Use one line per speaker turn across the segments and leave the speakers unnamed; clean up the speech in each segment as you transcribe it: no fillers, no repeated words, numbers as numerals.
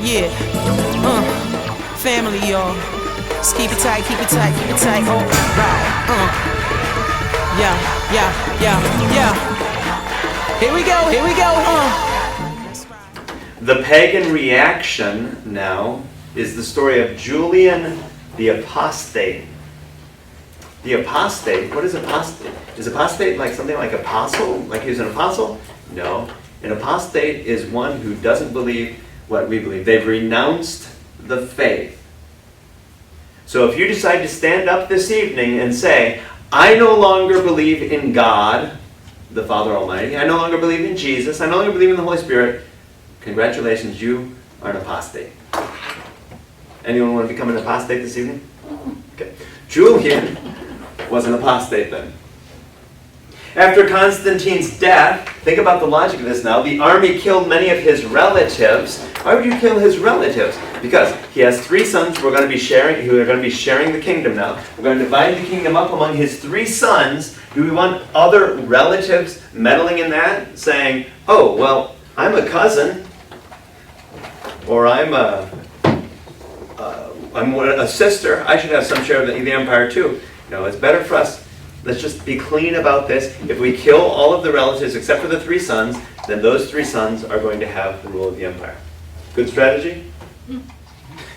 Yeah, family, y'all. Just keep it tight, keep it tight, keep it tight. Oh, right. Yeah, yeah, yeah, yeah. Here we go, here we go.
The pagan reaction now is the story of Julian the Apostate. The apostate, what is apostate? Is apostate like something like apostle? Like he was an apostle? No. An apostate is one who doesn't believe what we believe. They've renounced the faith. So if you decide to stand up this evening and say, I no longer believe in God, the Father Almighty, I no longer believe in Jesus, I no longer believe in the Holy Spirit, congratulations, you are an apostate. Anyone want to become an apostate this evening? Okay. Julian was an apostate then. After Constantine's death, think about the logic of this now, the army killed many of his relatives. Why would you kill his relatives? Because he has 3 sons who are going to be sharing the kingdom now. We're going to divide the kingdom up among his 3 sons. Do we want other relatives meddling in that? Saying, oh, well, I'm a cousin, or I'm a sister, I should have some share of the empire too. No, it's better for us, let's just be clean about this. If we kill all of the relatives except for the 3 sons, then those 3 sons are going to have the rule of the empire. Good strategy?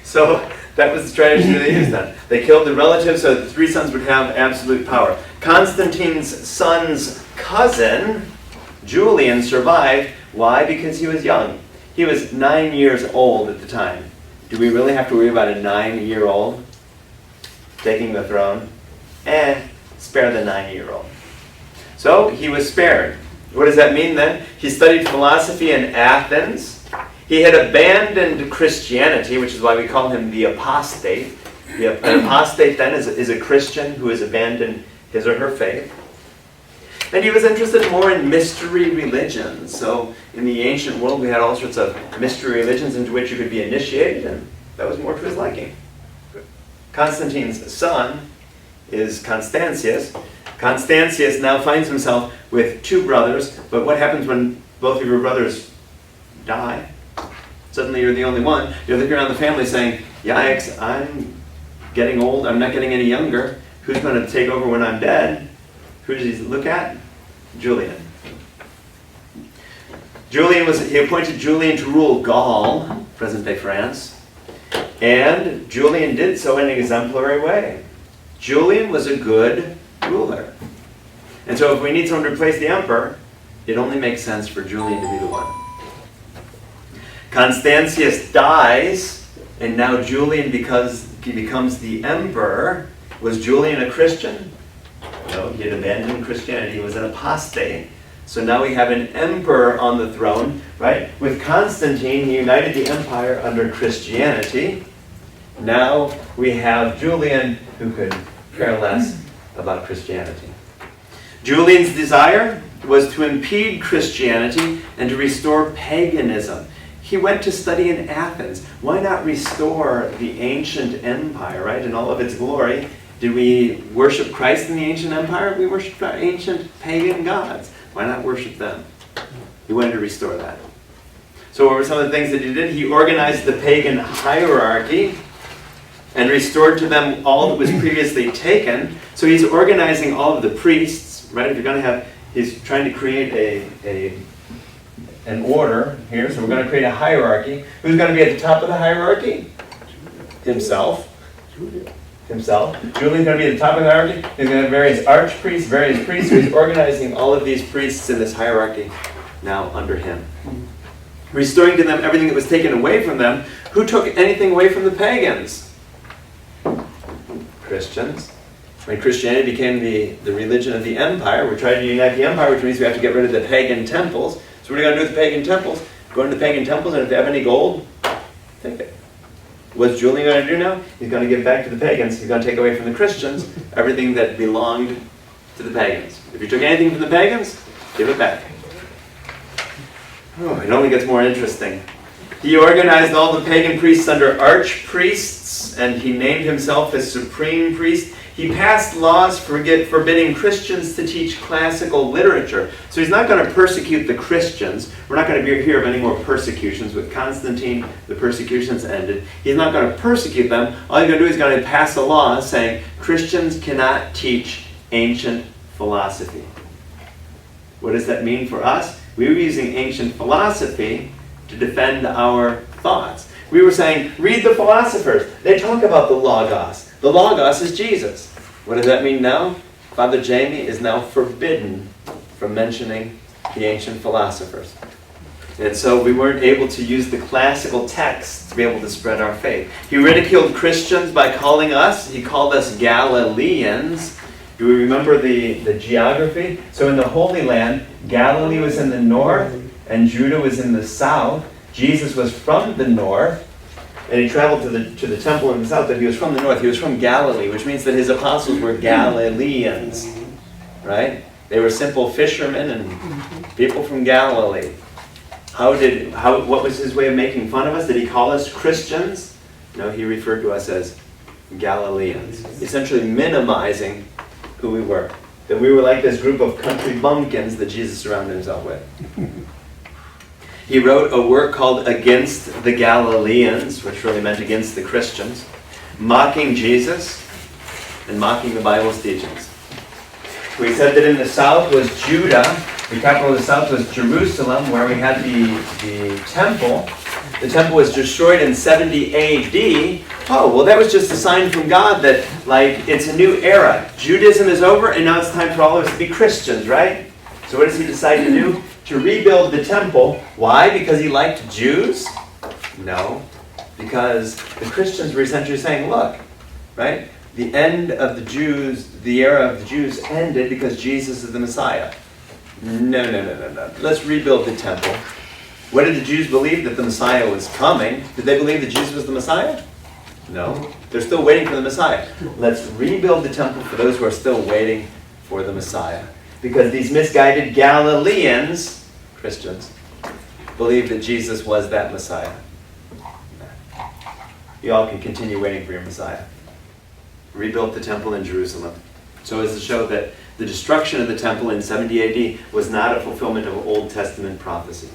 So that was the strategy they used then. They killed the relatives so the 3 sons would have absolute power. Constantine's son's cousin, Julian, survived. Why? Because he was young. He was 9 years old at the time. Do we really have to worry about a 9-year-old taking the throne? Spare the 9-year-old. So he was spared. What does that mean then? He studied philosophy in Athens. He had abandoned Christianity, which is why we call him the apostate. An apostate then is a Christian who has abandoned his or her faith. And he was interested more in mystery religions. So in the ancient world we had all sorts of mystery religions into which you could be initiated, and that was more to his liking. Constantine's son is Constantius. Constantius now finds himself with 2 brothers, but what happens when both of your brothers die? Suddenly you're the only one. You're looking around the family saying, yikes, I'm getting old, I'm not getting any younger. Who's going to take over when I'm dead? Who does he look at? Julian. He appointed Julian to rule Gaul, present-day France, and Julian did so in an exemplary way. Julian was a good ruler. And so if we need someone to replace the emperor, it only makes sense for Julian to be the one. Constantius dies, and now Julian, because he becomes the emperor. Was Julian a Christian? No, he had abandoned Christianity. He was an apostate. So now we have an emperor on the throne, right? With Constantine, he united the empire under Christianity. Now we have Julian, who could care less about Christianity. Julian's desire was to impede Christianity and to restore paganism. He went to study in Athens. Why not restore the ancient empire, right, in all of its glory? Did we worship Christ in the ancient empire? We worshiped our ancient pagan gods. Why not worship them? He wanted to restore that. So what were some of the things that he did? He organized the pagan hierarchy and restored to them all that was previously taken. So he's organizing all of the priests, right? If you're going to have, he's trying to create an order here. So we're going to create a hierarchy. Who's going to be at the top of the hierarchy? Himself. Julian's going to be at the top of the hierarchy. He's going to have various archpriests, various priests. So he's organizing all of these priests in this hierarchy now under him. Restoring to them everything that was taken away from them. Who took anything away from the pagans? Christians. When Christianity became the religion of the empire, we tried to unite the empire, which means we have to get rid of the pagan temples. So what are we going to do with the pagan temples? Go into the pagan temples, and if they have any gold, take it. What's Julian going to do now? He's going to give back to the pagans. He's going to take away from the Christians everything that belonged to the pagans. If you took anything from the pagans, give it back. Oh, it only gets more interesting. He organized all the pagan priests under archpriests, and he named himself as supreme priest. He passed laws forbidding Christians to teach classical literature. So he's not going to persecute the Christians. We're not going to hear of any more persecutions. With Constantine, the persecutions ended. He's not going to persecute them. All he's going to do is going to pass a law saying Christians cannot teach ancient philosophy. What does that mean for us? We were using ancient philosophy to defend our thoughts. We were saying, read the philosophers. They talk about the Logos. The Logos is Jesus. What does that mean now? Father Jamie is now forbidden from mentioning the ancient philosophers. And so we weren't able to use the classical texts to be able to spread our faith. He ridiculed Christians by calling us, he called us Galileans. Do we remember the geography? So in the Holy Land, Galilee was in the north and Judah was in the south. Jesus was from the north, and he traveled to the temple in the south, but he was from the north. He was from Galilee, which means that his apostles were Galileans, right? They were simple fishermen and people from Galilee. What was his way of making fun of us? Did he call us Christians? No, he referred to us as Galileans, essentially minimizing who we were. That we were like this group of country bumpkins that Jesus surrounded himself with. He wrote a work called Against the Galileans, which really meant against the Christians, mocking Jesus and mocking the Bible's teachings. We said that in the south was Judah, the capital of the south was Jerusalem, where we had the temple. The temple was destroyed in 70 AD. Oh, well, that was just a sign from God that, like, it's a new era. Judaism is over, and now it's time for all of us to be Christians, right? So what does he decide to do? To rebuild the temple. Why? Because he liked Jews? No. Because the Christians were essentially saying, look, right? The end of the Jews, the era of the Jews ended because Jesus is the Messiah. No. Let's rebuild the temple. What did the Jews believe? That the Messiah was coming. Did they believe that Jesus was the Messiah? No. They're still waiting for the Messiah. Let's rebuild the temple for those who are still waiting for the Messiah. Because these misguided Galileans, Christians, believed that Jesus was that Messiah. You all can continue waiting for your Messiah. Rebuilt the temple in Jerusalem. So as to show that the destruction of the temple in 70 AD was not a fulfillment of Old Testament prophecy.